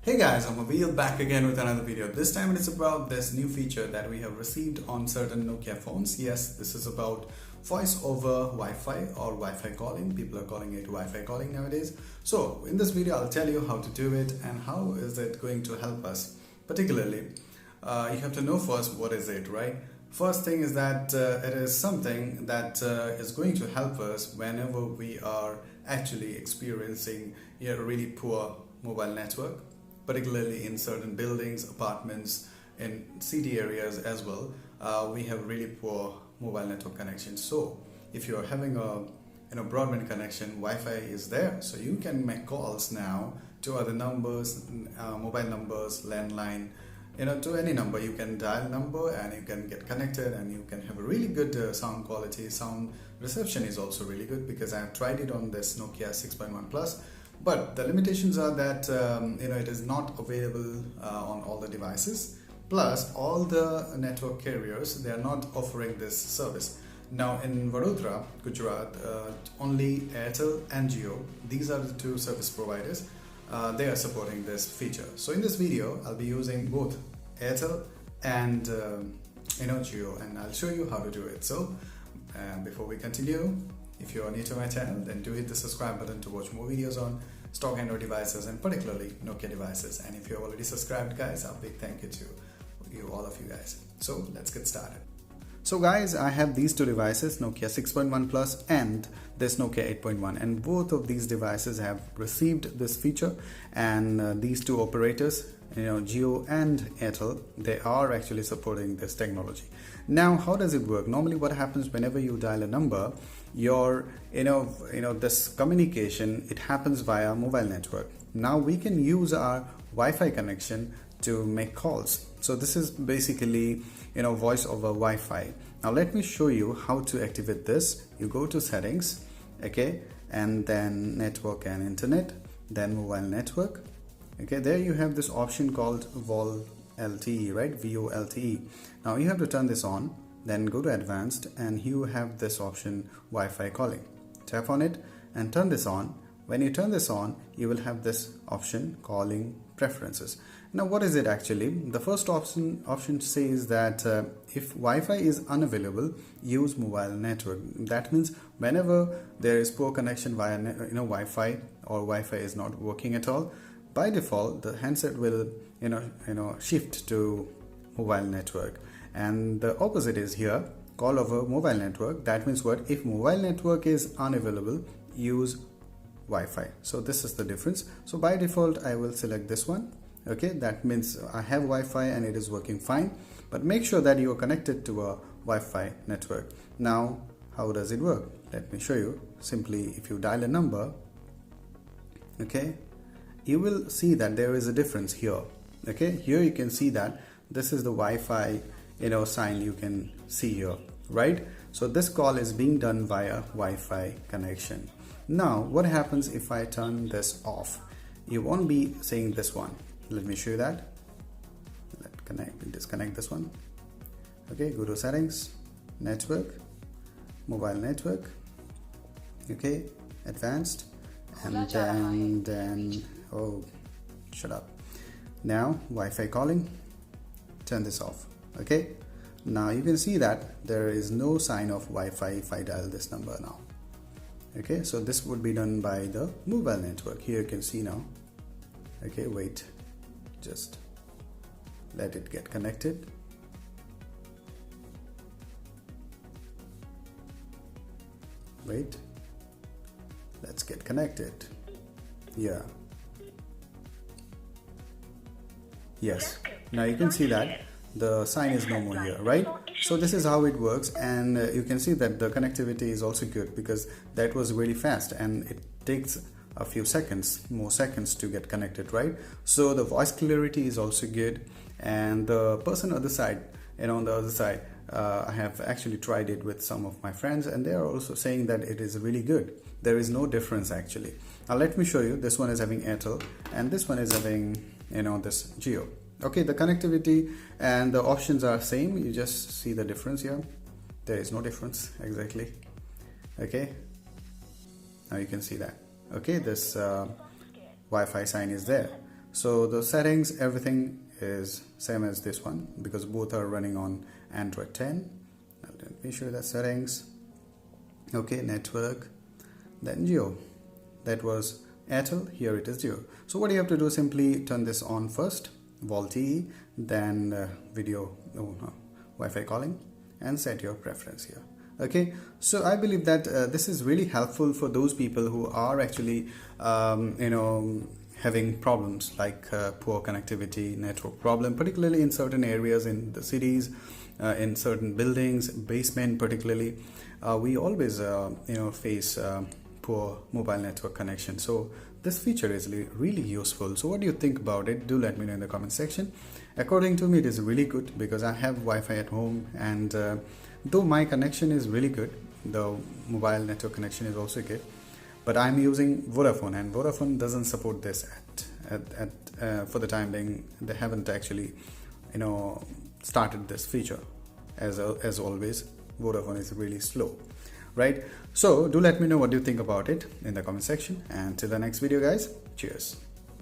Hey guys, I'm Avil back again with another video. This time it is about this new feature that we have received on certain Nokia phones. Yes, this is about voice over Wi-Fi or Wi-Fi calling. People are calling it Wi-Fi calling nowadays. So in this video, I'll tell you how to do it and how is it going to help us. Particularly, you have to know first what is it, right? First thing is that it is something that is going to help us whenever we are actually experiencing a really poor mobile network, particularly in certain buildings, apartments, in city areas as well. We have really poor mobile network connection. So if you're having a broadband connection, Wi-Fi is there, so you can make calls now to other numbers, mobile numbers, landline, to any number. You can dial number and you can get connected and you can have a really good sound quality. Sound reception is also really good because I have tried it on this Nokia 6.1 Plus. But the limitations are that it is not available on all the devices. Plus, all the network carriers, they are not offering this service. Now in Vadodara, Gujarat, only Airtel and Jio, these are the two service providers, they are supporting this feature. So in this video, I'll be using both Airtel and Jio, and I'll show you how to do it. So before we continue, if you are new to my channel, then do hit the subscribe button to watch more videos on stock Android devices and particularly Nokia devices. And if you're already subscribed, guys, a big thank you to all of you guys. So let's get started. So guys, I have these two devices, Nokia 6.1 Plus and this Nokia 8.1, and both of these devices have received this feature, and these two operators, Jio and Airtel, they are actually supporting this technology. Now, how does it work? Normally what happens whenever you dial a number, your this communication, it happens via mobile network. Now we can use our Wi-Fi connection to make calls. So this is basically voice over Wi-Fi. Now let me show you how to activate this. You go to settings, okay, and then network and internet, then mobile network. Okay, there you have this option called VoLTE, right? VoLTE. Now you have to turn this on, then go to advanced, and you have this option Wi-Fi calling. Tap on it and turn this on. When you turn this on, you will have this option calling preferences. Now what is it actually? The first option says that if Wi-Fi is unavailable, use mobile network. That means whenever there is poor connection via Wi-Fi or Wi-Fi is not working at all, by default the handset will shift to mobile network. And the opposite is here, call over mobile network. That means what? If mobile network is unavailable, use Wi-Fi. So this is the difference. So by default I will select this one. Okay, that means I have Wi-Fi and it is working fine, but make sure that you are connected to a Wi-Fi network. Now how does it work? Let me show you. Simply, if you dial a number, okay, you will see that there is a difference here. Okay, here you can see that this is the Wi-Fi sign you can see here, right? So this call is being done via Wi-Fi connection. Now what happens if I turn this off? You won't be seeing this one. Let me show you that. Disconnect this one. Okay, go to settings, network, mobile network, okay, advanced, and then oh, shut up. Now Wi-Fi calling, turn this off. Okay, now you can see that there is no sign of Wi-Fi if I dial this number now. Okay, so this would be done by the mobile network. Here you can see now. Okay, wait, just let it get connected. Wait, let's get connected. Yeah, yes, now you can see that the sign is no more here, right? So this is how it works, and you can see that the connectivity is also good because that was really fast and it takes a few more seconds to get connected, right? So the voice clarity is also good, and the person on the side, on the other side, I have actually tried it with some of my friends and they are also saying that it is really good. There is no difference actually. Now let me show you. This one is having Airtel and this one is having this Jio. Okay, the connectivity and the options are same. You just see the difference here. There is no difference exactly. Okay, now you can see that. Okay, this Wi-Fi sign is there. So the settings, everything is same as this one because both are running on Android 10. Now let me show you the settings. Okay, network, then Geo. That was Airtel, here it is Geo. So what you have to do, simply turn this on first, VoLTE, then Wi-Fi calling, and set your preference here. Okay, so I believe that this is really helpful for those people who are actually having problems like poor connectivity, network problem, particularly in certain areas in the cities, in certain buildings, basement particularly. We always face poor mobile network connection. So this feature is really useful. So what do you think about it? Do let me know in the comment section. According to me, it is really good because I have Wi-Fi at home, and though my connection is really good, the mobile network connection is also good, but I'm using Vodafone, and Vodafone doesn't support this for the time being. They haven't actually started this feature. As always, Vodafone is really slow, right? So do let me know what you think about it in the comment section, and till the next video guys, cheers.